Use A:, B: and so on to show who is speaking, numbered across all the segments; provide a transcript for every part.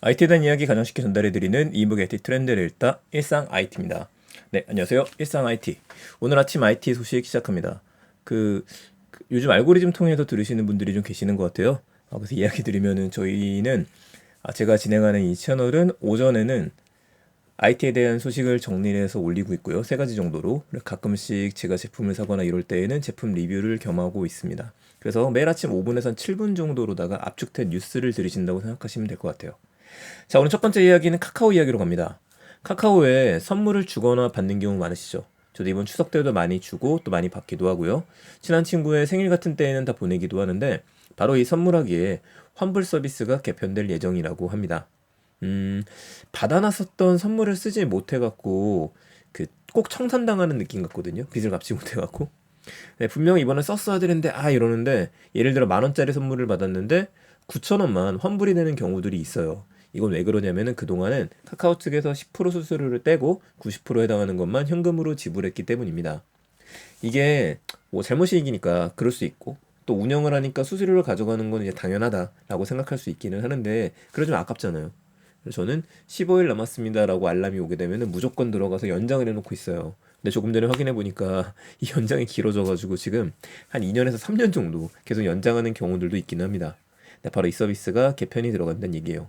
A: IT에 대한 이야기 가장 쉽게 전달해드리는 이북 IT 트렌드를 읽다 일상 IT입니다. 네, 안녕하세요. 일상 IT. 오늘 아침 IT 소식 시작합니다. 요즘 알고리즘 통해서 들으시는 분들이 좀 계시는 것 같아요. 그래서 이야기 드리면은 저희는 제가 진행하는 이 채널은 오전에는 IT에 대한 소식을 정리해서 올리고 있고요. 세 가지 정도로. 가끔씩 제가 제품을 사거나 이럴 때에는 제품 리뷰를 겸하고 있습니다. 그래서 매일 아침 5분에서 7분 정도로다가 압축된 뉴스를 들으신다고 생각하시면 될 것 같아요. 자, 오늘 첫 번째 이야기는 카카오 이야기로 갑니다. 카카오에 선물을 주거나 받는 경우 많으시죠? 저도 이번 추석 때도 많이 주고 또 많이 받기도 하고요. 친한 친구의 생일 같은 때에는 다 보내기도 하는데 바로 이 선물하기에 환불 서비스가 개편될 예정이라고 합니다. 받아놨었던 선물을 쓰지 못해갖고 꼭 청산당하는 느낌 같거든요. 빚을 갚지 못해갖고. 네, 분명히 이번에 썼어야 되는데 이러는데 예를 들어 10,000원짜리 선물을 받았는데 9,000원만 환불이 되는 경우들이 있어요. 이건 왜 그러냐면은 그동안은 카카오 측에서 10% 수수료를 떼고 90% 해당하는 것만 현금으로 지불했기 때문입니다. 이게 뭐 잘못이익이니까 그럴 수 있고 또 운영을 하니까 수수료를 가져가는 건 이제 당연하다라고 생각할 수 있기는 하는데 그래 좀 아깝잖아요. 그래서 저는 15일 남았습니다라고 알람이 오게 되면은 무조건 들어가서 연장을 해놓고 있어요. 근데 조금 전에 확인해 보니까 이 연장이 길어져가지고 지금 한 2년에서 3년 정도 계속 연장하는 경우들도 있기는 합니다. 네, 바로 이 서비스가 개편이 들어간다는 얘기예요.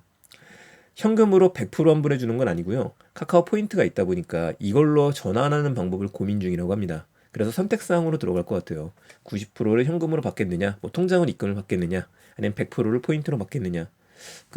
A: 현금으로 100% 환불해 주는 건 아니고요. 카카오 포인트가 있다 보니까 이걸로 전환하는 방법을 고민 중이라고 합니다. 그래서 선택사항으로 들어갈 것 같아요. 90%를 현금으로 받겠느냐, 뭐 통장으로 입금을 받겠느냐, 아니면 100%를 포인트로 받겠느냐.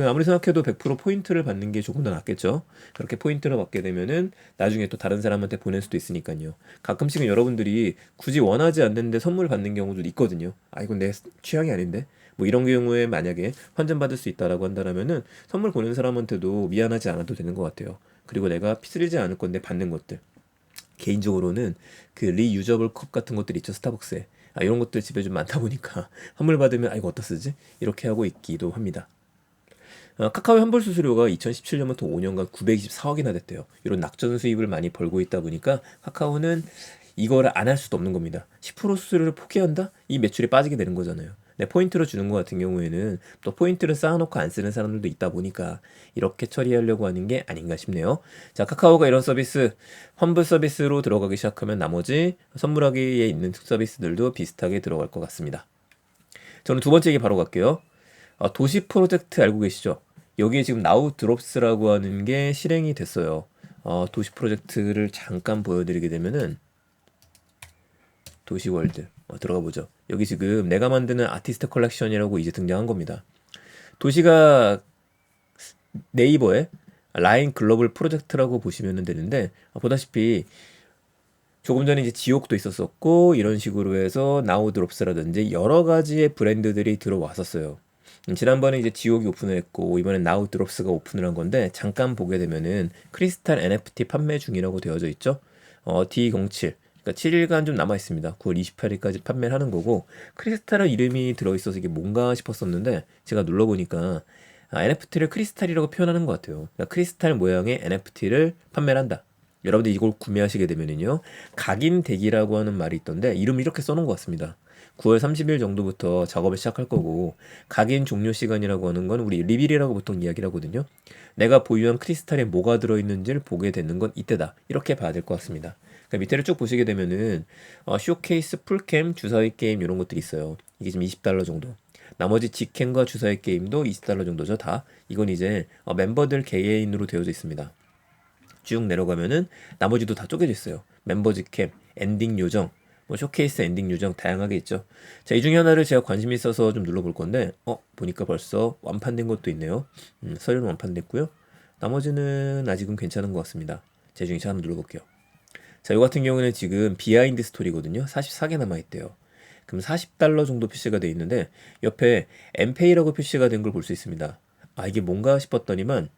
A: 아무리 생각해도 100% 포인트를 받는 게 조금 더 낫겠죠. 그렇게 포인트를 받게 되면은 나중에 또 다른 사람한테 보낼 수도 있으니까요. 가끔씩은 여러분들이 굳이 원하지 않는데 선물 받는 경우도 있거든요. 이건 내 취향이 아닌데. 뭐 이런 경우에 만약에 환전받을 수 있다라고 한다면은 선물 보낸 사람한테도 미안하지 않아도 되는 것 같아요. 그리고 내가 쓰지 않을 건데 받는 것들. 개인적으로는 리유저블 컵 같은 것들 있죠, 스타벅스에. 이런 것들 집에 좀 많다 보니까 선물 받으면 이거 어디다 쓰지? 이렇게 하고 있기도 합니다. 카카오의 환불 수수료가 2017년부터 5년간 924억이나 됐대요. 이런 낙전 수입을 많이 벌고 있다 보니까 카카오는 이거를 안 할 수도 없는 겁니다. 10% 수수료를 포기한다? 이 매출이 빠지게 되는 거잖아요. 네, 포인트로 주는 것 같은 경우에는 또 포인트를 쌓아놓고 안 쓰는 사람들도 있다 보니까 이렇게 처리하려고 하는 게 아닌가 싶네요. 자, 카카오가 이런 서비스, 환불 서비스로 들어가기 시작하면 나머지 선물하기에 있는 서비스들도 비슷하게 들어갈 것 같습니다. 저는 두 번째 얘기 바로 갈게요. 도시 프로젝트 알고 계시죠? 여기에 지금 나우 드롭스라고 하는 게 실행이 됐어요. 도시 프로젝트를 잠깐 보여드리게 되면은 도시월드 들어가 보죠. 여기 지금 내가 만드는 아티스트 컬렉션이라고 이제 등장한 겁니다. 도시가 네이버에 라인 글로벌 프로젝트라고 보시면 되는데 보다시피 조금 전에 이제 지옥도 있었었고 이런 식으로 해서 나우드롭스라든지 여러 가지의 브랜드들이 들어왔었어요. 지난번에 이제 지옥이 오픈을 했고 이번엔 나우드롭스가 오픈을 한 건데 잠깐 보게 되면은 크리스탈 NFT 판매 중이라고 되어져 있죠. D07 그러니까 7일간 좀 남아 있습니다. 9월 28일까지 판매를 하는 거고 크리스탈은 이름이 들어 있어서 이게 뭔가 싶었었는데 제가 눌러보니까 NFT를 크리스탈이라고 표현하는 것 같아요. 그러니까 크리스탈 모양의 NFT를 판매를 한다. 여러분들 이걸 구매하시게 되면은요 각인대기라고 하는 말이 있던데 이름 이렇게 써놓은 것 같습니다. 9월 30일 정도부터 작업을 시작할 거고 각인 종료 시간이라고 하는 건 우리 리빌이라고 보통 이야기를 하거든요. 내가 보유한 크리스탈에 뭐가 들어있는지를 보게 되는 건 이때다. 이렇게 봐야 될 것 같습니다. 그러니까 밑에를 쭉 보시게 되면은 쇼케이스, 풀캠, 주사위 게임 이런 것들이 있어요. 이게 지금 20달러 정도. 나머지 직캠과 주사위 게임도 20달러 정도죠. 다. 이건 이제 멤버들 개개인으로 되어져 있습니다. 쭉 내려가면은 나머지도 다 쪼개져 있어요. 멤버즈 캠, 엔딩 요정, 뭐 쇼케이스 엔딩 요정 다양하게 있죠. 자, 이 중에 하나를 제가 관심이 있어서 좀 눌러볼 건데, 보니까 벌써 완판된 것도 있네요. 서류는 완판됐고요. 나머지는 아직은 괜찮은 것 같습니다. 제 중에 한번 눌러볼게요. 자, 이 같은 경우는 지금 비하인드 스토리거든요. 44개 남아있대요. 그럼 40달러 정도 표시가 돼 있는데 옆에 엠페이라고 표시가 된 걸 볼 수 있습니다. 이게 뭔가 싶었더니만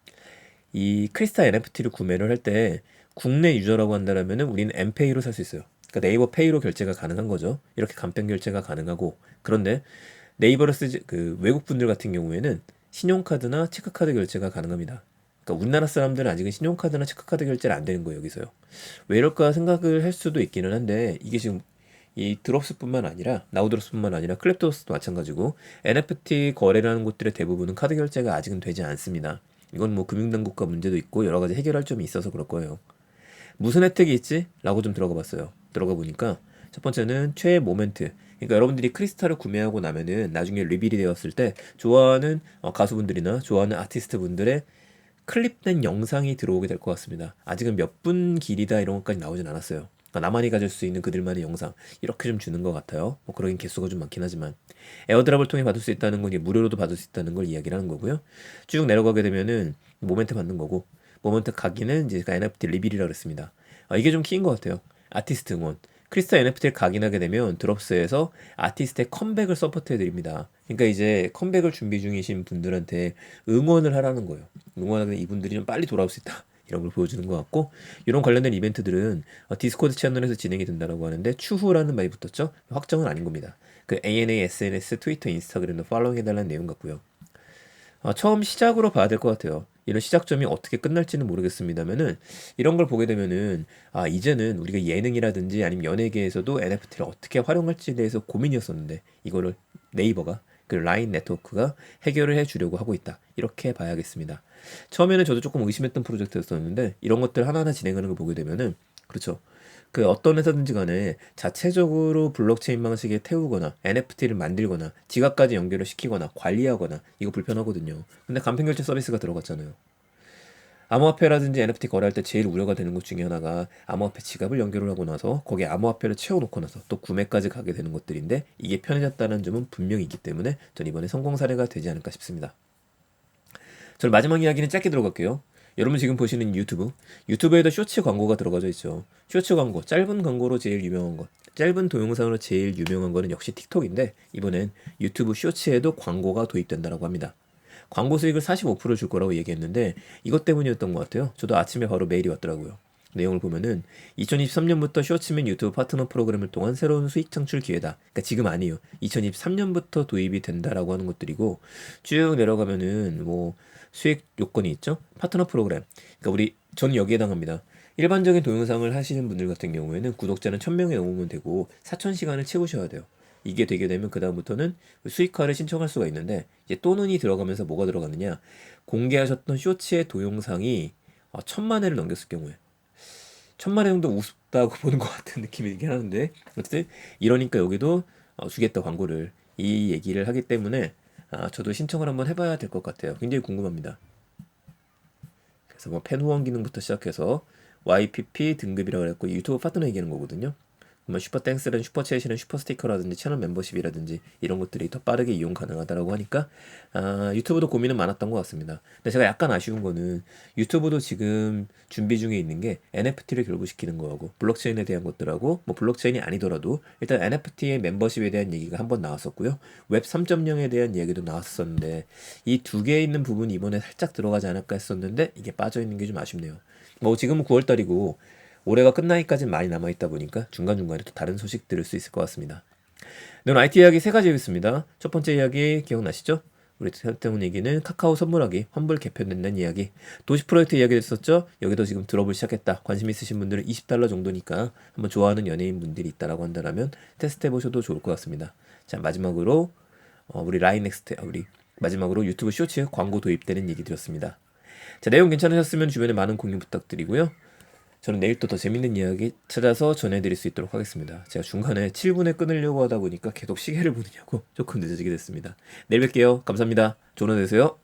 A: 이 크리스탈 NFT를 구매를 할 때 국내 유저라고 한다면은 우리는 엠페이로 살 수 있어요. 그러니까 네이버 페이로 결제가 가능한 거죠. 이렇게 간편 결제가 가능하고 그런데 네이버를 쓰지 외국 분들 같은 경우에는 신용카드나 체크카드 결제가 가능합니다. 그러니까 우리나라 사람들은 아직은 신용카드나 체크카드 결제를 안 되는 거예요, 여기서요. 왜 이럴까 생각을 할 수도 있기는 한데 이게 지금 이 드롭스뿐만 아니라 나우드롭스뿐만 아니라 클랩토스도 마찬가지고 NFT 거래라는 곳들의 대부분은 카드 결제가 아직은 되지 않습니다. 이건 뭐 금융당국과 문제도 있고 여러 가지 해결할 점이 있어서 그럴 거예요. 무슨 혜택이 있지? 라고 좀 들어가 봤어요. 들어가 보니까 첫 번째는 최애 모멘트. 그러니까 여러분들이 크리스탈을 구매하고 나면은 나중에 리빌이 되었을 때 좋아하는 가수분들이나 좋아하는 아티스트 분들의 클립된 영상이 들어오게 될 것 같습니다. 아직은 몇 분 길이다 이런 것까지 나오진 않았어요. 그러니까 나만이 가질 수 있는 그들만의 영상 이렇게 좀 주는 것 같아요. 뭐 그러긴 개수가 좀 많긴 하지만 에어드랍을 통해 받을 수 있다는 건 이게 무료로도 받을 수 있다는 걸 이야기를 하는 거고요. 쭉 내려가게 되면은 모멘트 받는 거고 모멘트 각인은 이제 NFT 리빌이라고 그랬습니다. 이게 좀 키인 것 같아요. 아티스트 응원. 크리스탈 NFT를 각인하게 되면 드롭스에서 아티스트의 컴백을 서포트해 드립니다. 그러니까 이제 컴백을 준비 중이신 분들한테 응원을 하라는 거예요. 응원하는 이분들이 좀 빨리 돌아올 수 있다. 이런 걸 보여주는 것 같고 이런 관련된 이벤트들은 디스코드 채널에서 진행이 된다고 하는데 추후라는 말이 붙었죠. 확정은 아닌 겁니다. 그 ANA SNS, 트위터, 인스타그램도 팔로우 해달라는 내용 같고요. 처음 시작으로 봐야 될 것 같아요. 이런 시작점이 어떻게 끝날지는 모르겠습니다만은 이런 걸 보게 되면은 이제는 우리가 예능이라든지 아니면 연예계에서도 NFT를 어떻게 활용할지에 대해서 고민이었었는데 이거를 네이버가 그 라인 네트워크가 해결을 해주려고 하고 있다. 이렇게 봐야겠습니다. 처음에는 저도 조금 의심했던 프로젝트였었는데 이런 것들 하나하나 진행하는 걸 보게 되면은 그렇죠. 그 어떤 회사든지 간에 자체적으로 블록체인 방식에 태우거나 NFT를 만들거나 지갑까지 연결을 시키거나 관리하거나 이거 불편하거든요. 근데 간편결제 서비스가 들어갔잖아요. 암호화폐라든지 NFT 거래할 때 제일 우려가 되는 것 중에 하나가 암호화폐 지갑을 연결을 하고 나서 거기에 암호화폐를 채워놓고 나서 또 구매까지 가게 되는 것들인데 이게 편해졌다는 점은 분명히 있기 때문에 전 이번에 성공 사례가 되지 않을까 싶습니다. 저는 마지막 이야기는 짧게 들어갈게요. 여러분 지금 보시는 유튜브에도 쇼츠 광고가 들어가져 있죠. 쇼츠 광고, 짧은 광고로 제일 유명한 것, 짧은 동영상으로 제일 유명한 거는 역시 틱톡인데 이번엔 유튜브 쇼츠에도 광고가 도입된다고 합니다. 광고 수익을 45%줄 거라고 얘기했는데 이것 때문이었던 것 같아요. 저도 아침에 바로 메일이 왔더라고요. 내용을 보면은 2023년부터 쇼츠맨 유튜브 파트너 프로그램을 통한 새로운 수익 창출 기회다. 그러니까 지금 아니에요. 2023년부터 도입이 된다라고 하는 것들이고 쭉 내려가면은 뭐 수익 요건이 있죠. 파트너 프로그램. 그러니까 저는 여기에 해당합니다. 일반적인 동영상을 하시는 분들 같은 경우에는 구독자는 1000명이 넘으면 되고 4000시간을 채우셔야 돼요. 이게 되게 되면 그다음부터는 수익화를 신청할 수가 있는데 이제 또는이 들어가면서 뭐가 들어가느냐 공개하셨던 쇼츠의 동영상이 1000만 회를 넘겼을 경우에 1000만 회 정도 우습다고 보는 것 같은 느낌이 들긴 하는데 어쨌든 이러니까 여기도 주겠다 광고를 이 얘기를 하기 때문에 저도 신청을 한번 해봐야 될 것 같아요. 굉장히 궁금합니다. 그래서 뭐 팬 후원 기능부터 시작해서 YPP 등급이라고 그랬고 유튜브 파트너 얘기하는 거거든요. 뭐 슈퍼 땡스라든 슈퍼 챗이나 슈퍼 스티커라든지 채널 멤버십이라든지 이런 것들이 더 빠르게 이용 가능하다라고 하니까 유튜브도 고민은 많았던 것 같습니다. 근데 제가 약간 아쉬운 거는 유튜브도 지금 준비 중에 있는 게 NFT를 결부시키는 거하고 블록체인에 대한 것들하고 뭐 블록체인이 아니더라도 일단 NFT의 멤버십에 대한 얘기가 한번 나왔었고요. 웹 3.0에 대한 얘기도 나왔었는데 이 두 개에 있는 부분이 이번에 살짝 들어가지 않을까 했었는데 이게 빠져 있는 게 좀 아쉽네요. 뭐 지금은 9월달이고 올해가 끝나기까지 많이 남아있다 보니까 중간중간에 또 다른 소식 들을 수 있을 것 같습니다. 네, 오늘 IT 이야기 세 가지였습니다. 첫 번째 이야기 기억나시죠? 우리 태훈 얘기는 카카오 선물하기, 환불 개편된다는 이야기, 도시 프로젝트 이야기 됐었죠? 여기도 지금 들어보기 시작했다. 관심 있으신 분들은 $20 정도니까 한번 좋아하는 연예인 분들이 있다라고 한다면 테스트 해보셔도 좋을 것 같습니다. 자, 마지막으로 우리 마지막으로 유튜브 쇼츠 광고 도입되는 얘기 드렸습니다. 자, 내용 괜찮으셨으면 주변에 많은 공유 부탁드리고요. 저는 내일 또 더 재밌는 이야기 찾아서 전해드릴 수 있도록 하겠습니다. 제가 중간에 7분에 끊으려고 하다 보니까 계속 시계를 보느냐고 조금 늦어지게 됐습니다. 내일 뵐게요. 감사합니다. 좋은 하루 되세요.